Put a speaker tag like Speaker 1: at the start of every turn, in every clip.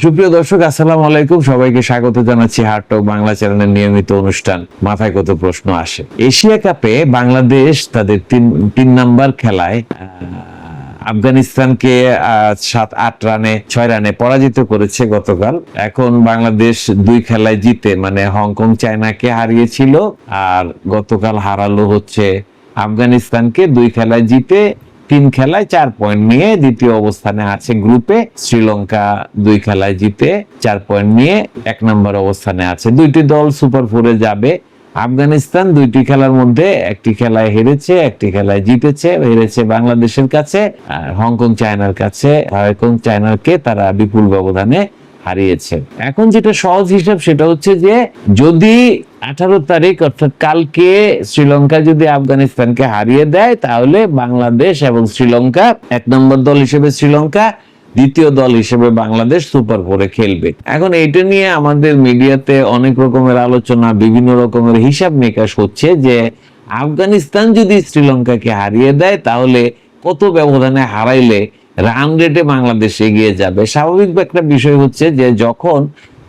Speaker 1: সুপ্রিয় দর্শক, আসসালামু আলাইকুম। সবাইকে স্বাগত জানাচ্ছি হার্ট টক বাংলা চ্যানেলের নিয়মিত অনুষ্ঠান মাথায় কত প্রশ্ন আসে। এশিয়া কাপে বাংলাদেশ তাদের তিন নাম্বার খেলায় আফগানিস্তানকে 7-8-6 রানে পরাজিত করেছে গতকাল। এখন বাংলাদেশ 2 খেলায় জিতে, মানে হংকং চায়নাকে হারিয়েছিল আর গতকাল হারালো হচ্ছে আফগানিস্তানকে। 2 খেলায় জিতে 3 খেলায় 4 পয়েন্ট নিয়ে দ্বিতীয় অবস্থানে আছে গ্রুপে। শ্রীলঙ্কা 2 খেলায় জিতে 4 পয়েন্ট নিয়ে 1 নম্বর অবস্থানে আছে। 2টি দল সুপার 4-এ যাবে। আফগানিস্তান 2টি খেলার মধ্যে একটি খেলায় হেরেছে, একটি খেলায় জিতেছে। হেরেছে বাংলাদেশের কাছে আর হংকং চায়নার কাছে। হংকং চায়নাকে তারা বিপুল ব্যবধানে হারিয়েছে। এখন যেটা সহজ হিসাব সেটা হচ্ছে যে যদি 18 তারিখ অর্থাৎ কালকে শ্রীলঙ্কা যদি আফগানিস্তানকে হারিয়ে দেয়, তাহলে বাংলাদেশ এবং শ্রীলঙ্কা 1 নম্বর দল হিসেবে শ্রীলঙ্কা, দ্বিতীয় দল হিসেবে বাংলাদেশ সুপার 4-এ খেলবে। এখন এইটা নিয়ে আমাদের মিডিয়াতে অনেক রকমের আলোচনা, বিভিন্ন রকমের হিসাব নিকাশ হচ্ছে যে আফগানিস্তান যদি শ্রীলঙ্কাকে হারিয়ে দেয় তাহলে কত ব্যবধানে হারাইলে রান রেটে বাংলাদেশ এগিয়ে যাবে। স্বাভাবিক একটা বিষয় হচ্ছে যে যখন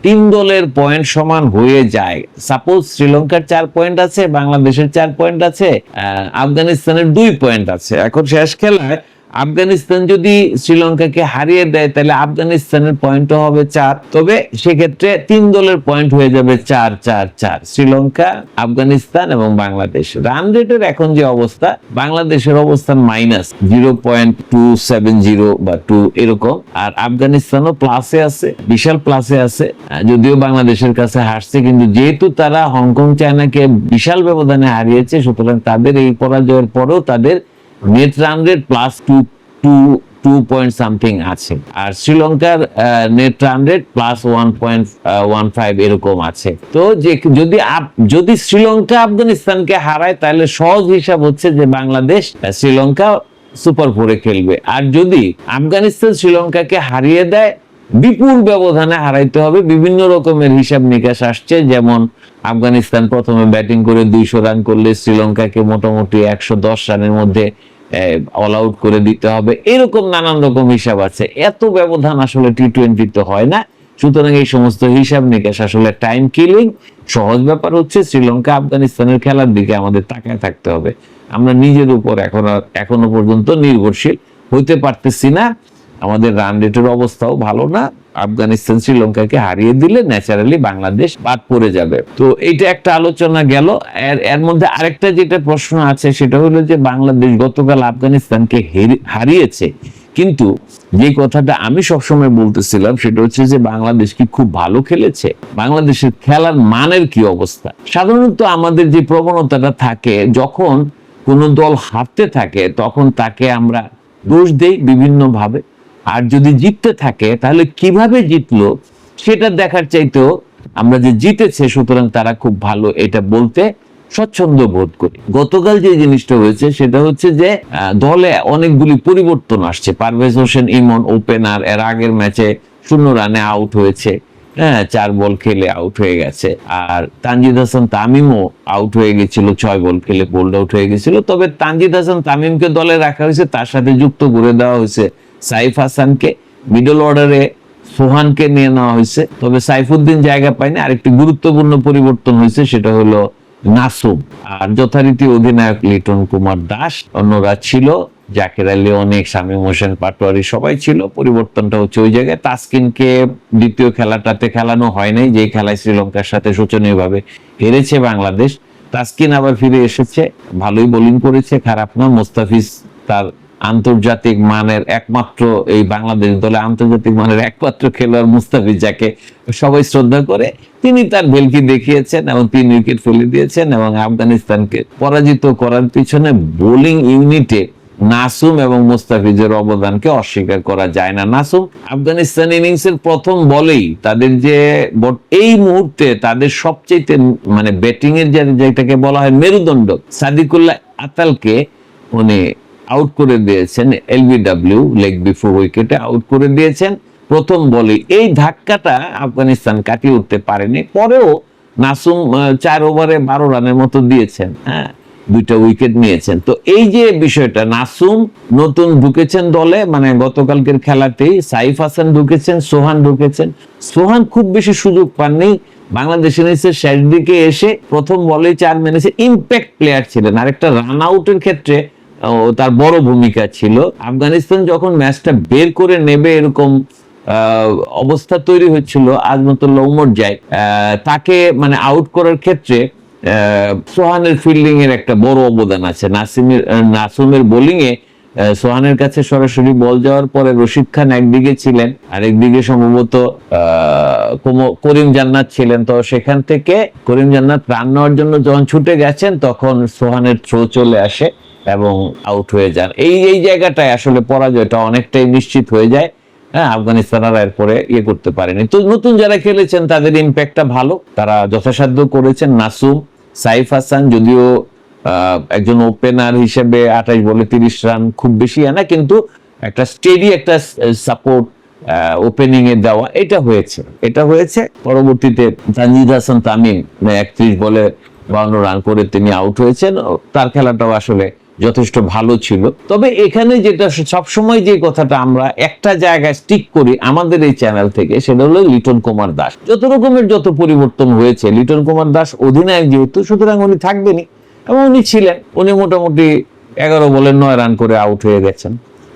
Speaker 1: 3 দলের পয়েন্ট সমান হয়ে যায়, সাপোজ শ্রীলঙ্কার 4 পয়েন্ট আছে, বাংলাদেশের 4 পয়েন্ট আছে, আফগানিস্তানের 2 পয়েন্ট আছে। এখন শেষ খেলায় আফগানিস্তান যদি শ্রীলঙ্কাকে হারিয়ে দেয় তাহলে আফগানিস্তানের পয়েন্টও হবে 4। তবে সেক্ষেত্রে 3 দলের পয়েন্ট হয়ে যাবে 4-4-4, শ্রীলঙ্কা, আফগানিস্তান এবং বাংলাদেশ। রান রেটের এখন যে অবস্থা, বাংলাদেশের অবস্থান -0.270 বা 2 এরকম, আর আফগানিস্তানও প্লাসে আছে, বিশাল প্লাসে আছে। যদিও বাংলাদেশের কাছে হারছে, কিন্তু যেহেতু তারা হংকং চায়নাকে বিশাল ব্যবধানে হারিয়েছে, সুতরাং তাদের এই পরাজয়ের পরেও তাদের net run rate +2 point something আছে, আর শ্রীলঙ্কার নেট রান রেট +1.15 এরকম আছে। তো যদি শ্রীলঙ্কা আফগানিস্তানকে হারায় তাহলে সহজ হিসাব হচ্ছে যে বাংলাদেশ শ্রীলঙ্কা সুপার 4-এ খেলবে। আর যদি আফগানিস্তান শ্রীলঙ্কাকে হারিয়ে দেয়, বিপুল ব্যবধানে হারাইতে হবে। বিভিন্ন রকমের হিসাব নিকাশ আসছে, যেমন আফগানিস্তান প্রথমে ব্যাটিং করে 200 রান করলে শ্রীলঙ্কাকে মোটামুটি 110 রানের মধ্যে অল আউট করে দিতে হবে। এরকম নানান রকম হিসাব আছে। এত ব্যবধান আসলে টি-20 হয় না। সুতরাং এই সমস্ত হিসাব নিকাশ আসলে টাইম কিলিং। সহজ ব্যাপার হচ্ছে শ্রীলঙ্কা আফগানিস্তানের খেলার দিকে আমাদের তাকায় থাকতে হবে। আমরা নিজের উপর এখনো পর্যন্ত নির্ভরশীল হইতে পারতেছি না। আমাদের রান রেটের অবস্থাও ভালো না। আফগানিস্তান শ্রীলঙ্কাকে হারিয়ে দিলে ন্যাচারালি বাংলাদেশ বাদ পড়ে যাবে। তো এইটা একটা আলোচনা গেল। এর মধ্যে আরেকটা যেটা প্রশ্ন আছে সেটা হলো যে বাংলাদেশ গতকাল আফগানিস্তানকে হারিয়েছে, কিন্তু যে কথাটা আমি সবসময় বলতেছিলাম সেটা হচ্ছে যে বাংলাদেশ কি খুব ভালো খেলেছে? বাংলাদেশের খেলার মানের কি অবস্থা? সাধারণত আমাদের যে প্রবণতাটা থাকে, যখন কোনো দল হারতে থাকে তখন তাকে আমরা দোষ দেই বিভিন্ন ভাবে, আর যদি জিততে থাকে তাহলে কিভাবে জিতলো সেটা দেখার চাইতেও আমরা যে জিতেছে সুতরাং তারা খুব ভালো, এটা বলতে স্বচ্ছন্দ বোধ করি। গতকাল যে জিনিসটা হয়েছে সেটা হচ্ছে যে দলে অনেকগুলি পরিবর্তন আসছে। পারভেজ হোসেন ইমন ওপেনার, এর আগের ম্যাচে 0 রানে আউট হয়েছে, 4 বল খেলে আউট হয়ে গেছে। আর তানজিদ হাসান তামিমও আউট হয়ে গেছিল, 6 বল খেলে বোল্ড আউট হয়ে গেছিল। তবে তানজিদ হাসান তামিমকে দলে রাখা হয়েছে, তার সাথে যুক্ত করে দেওয়া হয়েছে সাইফ হাসানকে। মিডল অর্ডারে সোহানকে নিয়ে নেওয়া হয়েছে, তবে সাইফুদ্দিন জায়গা পায়নি। আরেকটি গুরুত্বপূর্ণ পরিবর্তন হয়েছে, সেটা হলো নাসুম। আর যথারীতি অধিনায়ক লিটন কুমার দাস, অন্যরা ছিল জাকের আলী, অনেক শামীম হোসেন পাটোয়ারি, সবাই ছিল। পরিবর্তনটা হচ্ছে ওই জায়গায় তাসকিনকে দ্বিতীয় খেলাটাতে খেলানো হয় নাই, যে খেলায় শ্রীলঙ্কার সাথে শোচনীয়ভাবে হেরেছে বাংলাদেশ। তাসকিন আবার ফিরে এসেছে, ভালোই বোলিং করেছে, খারাপ না। মোস্তাফিজ তার আন্তর্জাতিক মানের একমাত্র, এই বাংলাদেশ দলে আন্তর্জাতিক মানের একমাত্র খেলোয়াড় মুস্তাফিজ, যাকে সবাই শ্রদ্ধা করে, তিনি তার ভেলকি দেখিয়েছেন এবং 3 উইকেট ফেলে দিয়েছেন। এবং আফগানিস্তানকে পরাজিত করার পিছনে বোলিং ইউনিটে নাসুম এবং মুস্তাফিজের অবদানকে অস্বীকার করা যায় না। নাসুম আফগানিস্তান ইনিংসের প্রথম বলেই তাদের যে এই মুহূর্তে তাদের সবচেয়ে মানে ব্যাটিং এর যেটাকে বলা হয় মেরুদণ্ড, সাদিকুল্লাহ আতালকে উনি আউট করে দিয়েছেন। এলবিডব্লিউ লেগ বিফোর উইকেটে আউট করে দিয়েছেন প্রথম বলে। এই ধাক্কাটা আফগানিস্তান কাটিয়ে উঠতে পারেনি। পরেও নাসুম 4 ওভারে 12 রানের মতো দিয়েছেন। 2টা উইকেট নিয়েছেন। তো এই যে বিষয়টা, নাসুম নতুন ঢুকেছেন দলে, মানে গতকালকের খেলাতেই সাইফ হাসান ঢুকেছেন, সোহান ঢুকেছেন। সোহান খুব বেশি সুযোগ পাননি, বাংলাদেশ ইনিংসের শেষ দিকে এসে প্রথম বলে 4 মেরেছে, ইম্প্যাক্ট প্লেয়ার ছিলেন। আরেকটা রান আউটের ক্ষেত্রে তার বড় ভূমিকা ছিল। আফগানিস্তান যখন ম্যাচটা বের করে নেবে এরকম অবস্থা তৈরি হচ্ছিল, আজমতুল্লাহ উমর যায় তাকে মানে আউট করার ক্ষেত্রে সোহানের ফিল্ডিং এর একটা বড় অবদান আছে। নাসুমের বোলিং এ সোহানের কাছে সরাসরি বল যাওয়ার পরে রশিদ খান একদিকে ছিলেন, আর একদিকে সম্ভবত করিম জান্নাত ছিলেন। তো সেখান থেকে করিম জান্নাত রান নেওয়ার জন্য যখন ছুটে গেছেন তখন সোহানের থ্রো চলে আসে এবং আউট হয়ে যান। এই জায়গাটায় আসলে পরাজয়টা অনেকটাই নিশ্চিত হয়ে যায়। হ্যাঁ, আফগানিস্তানরা এরপরে করতে পারেনি। তো নতুন যারা খেলেছেন তাদের ইম্প্যাক্টটা ভালো, তারা যথাসাধ্য করেছেন। নাসুম, সাইফ হাসান যদিও একজন ওপেনার হিসেবে 28 বলে 30 রান খুব বেশি না, কিন্তু একটা স্টেডি একটা সাপোর্ট ওপেনিং এ দেওয়া, এটা হয়েছে। পরবর্তীতে তানজিদ হাসান তামিম 31 বলে 52 রান করে তিনি আউট হয়েছেন। তার খেলাটাও আসলে যথেষ্ট ভালো ছিল। তবে এখানে যেটা সবসময় যে কথাটা আমরা একটা জায়গায় স্টিক করি আমাদের এই চ্যানেল থেকে, সেটা হলো লিটন কুমার দাস। যত রকমের যত পরিবর্তন হয়েছে, লিটন কুমার দাস অধিনায়ক যেহেতু, সুতরাং উনি থাকবেনই, এবং উনি ছিলেন। উনি মোটামুটি 11 বলে 9 রান করে আউট হয়ে গেছেন,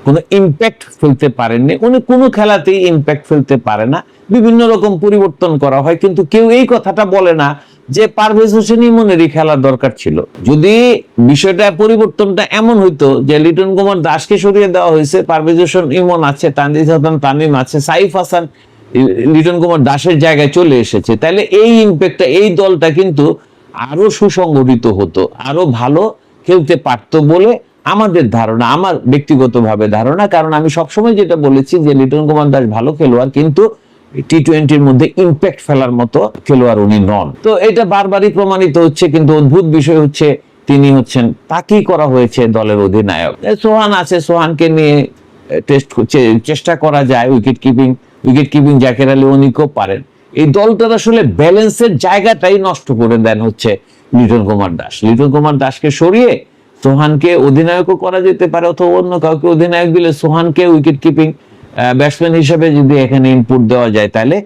Speaker 1: কোনো ইম্প্যাক্ট ফেলতে পারেননি। উনি কোনো খেলাতেই ইম্প্যাক্ট ফেলতে পারে না, বিভিন্ন রকম পরিবর্তন করা হয়, কিন্তু কেউ এই কথাটা বলে না যে পারভেজ হোসেন ইমনেরই খেলার দরকার ছিল। যদি বিষয়টা পরিবর্তনটা এমন হইতো যে লিটন কুমার দাসকে সরিয়ে দেওয়া হয়েছে, পারভেজ হোসেন ইমন আছে, তানজিদ হাসান তামিম আছে, সাইফ হাসান লিটন কুমার দাসের জায়গায় চলে এসেছে, তাহলে এই ইম্প্যাক্টটা, এই দলটা কিন্তু আরো সুসংগঠিত হতো, আরো ভালো খেলতে পারতো বলে আমাদের ধারণা, আমার ব্যক্তিগতভাবে ধারণা। কারণ আমি সবসময় যেটা বলেছি যে লিটন কুমার দাস ভালো খেলোয়াড়, কিন্তু টি-20-র মধ্যে ইম্প্যাক্ট ফেলার মতো খেলোয়াড় উনি নন। তো এটা বারবারই প্রমাণিত হচ্ছে। কিন্তু অদ্ভুত বিষয় হচ্ছে তিনি হচ্ছেন, তাকেই করা হয়েছে দলের অধিনায়ক। সোহান আছে, সোহানকে নিয়ে চেষ্টা করা যায়। উইকেট কিপিং জাকের আলী অনেকও পারেন। এই দলটার আসলে ব্যালেন্সের জায়গাটাই নষ্ট করে দেন হচ্ছে লিটন কুমার দাস। লিটন কুমার দাসকে সরিয়ে সোহানকে অধিনায়কও করা যেতে পারে, অথবা অন্য কাউকে অধিনায়ক দিলে সোহানকে উইকেট কিপিং ব্যাটসম্যান হিসেবে যদি এখানে ইনপুট দেওয়া যায়, তাহলে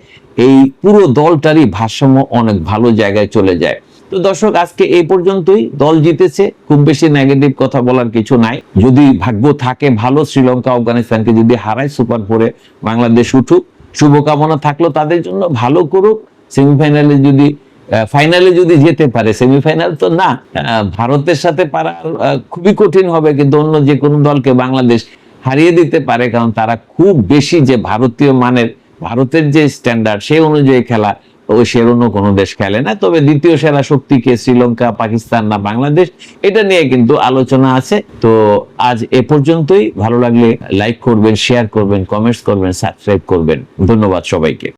Speaker 1: এই পুরো দলটারই ভারসাম্য অনেক ভালো জায়গায় চলে যায়। তো দর্শক, আজকে এই পর্যন্তই। দল জিতেছে, খুব বেশি নেগেটিভ কথা বলার কিছু নাই। যদি ভাগ্য থাকে ভালো, শ্রীলঙ্কা আফগানিস্তানকে যদি হারায়, সুপার 4-এ বাংলাদেশ উঠুক, শুভকামনা থাকলো তাদের জন্য, ভালো করুক। সেমিফাইনালে যদি ফাইনালে যদি যেতে পারে, সেমিফাইনাল তো না, ভারতের সাথে পারা খুবই কঠিন হবে, কিন্তু অন্য যে কোনো দলকে বাংলাদেশ হারিয়ে দিতে পারে, কারণ তারা খুব বেশি যে ভারতীয় মানের, ভারতের যে স্ট্যান্ডার্ড সেই অনুযায়ী খেলা ওই সে অন্য কোনো দেশ খেলে না। তবে দ্বিতীয় সেরা শক্তিকে শ্রীলঙ্কা, পাকিস্তান না বাংলাদেশ, এটা নিয়ে কিন্তু আলোচনা আছে। তো আজ এ পর্যন্তই। ভালো লাগলে লাইক করবেন, শেয়ার করবেন, কমেন্টস করবেন, সাবস্ক্রাইব করবেন। ধন্যবাদ সবাইকে।